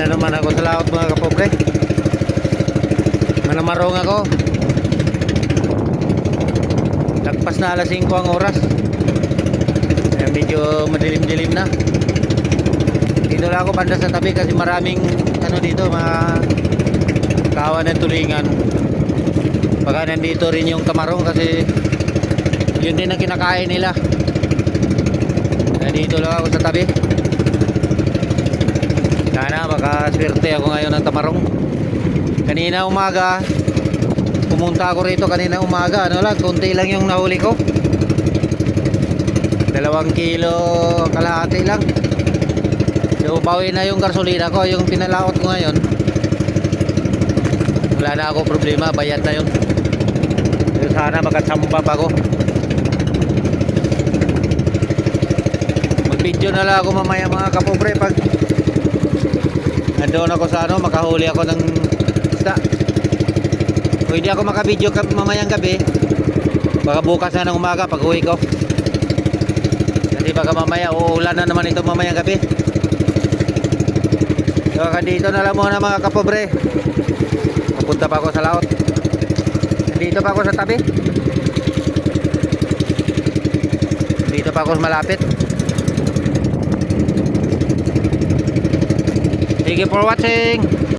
naman ako sa laot mga kapobre. Manamarong ako. Lagpas na alas 5 ang oras. Medyo madilim-dilim na. Dito lang ako banda sa tabi kasi maraming ano dito, mga kawan ng tulingan. Baka nandito rin yung tamarong kasi yun din ang kinakain nila. Kaya dito lang ako sa tabi. Sana baka swerte ako ngayon ng tamarong. Kanina umaga pumunta ako rito kanina umaga, ano lang, konti lang yung nahuli ko. 2 kilo kalahati lang. So bawi na yung gasolina ko, yung pinalaot ko ngayon. Wala na ako problema, bayad na yun. So, sana makatsamba pa ako. Mag video na lang ako mamaya mga kapobre pag nandoon ako sa ano, makahuli ako ng isda. Kung hindi ako makavideo mamayang gabi, baka bukas na ng umaga pag uwi ko. Kasi baka mamaya uulan na naman ito mamayang gabi. So dito na lang muna mga kapobre. Papunta pa ako sa laot. Dito pa ako sa tabi. Dito pa ako malapit. Thank you for watching.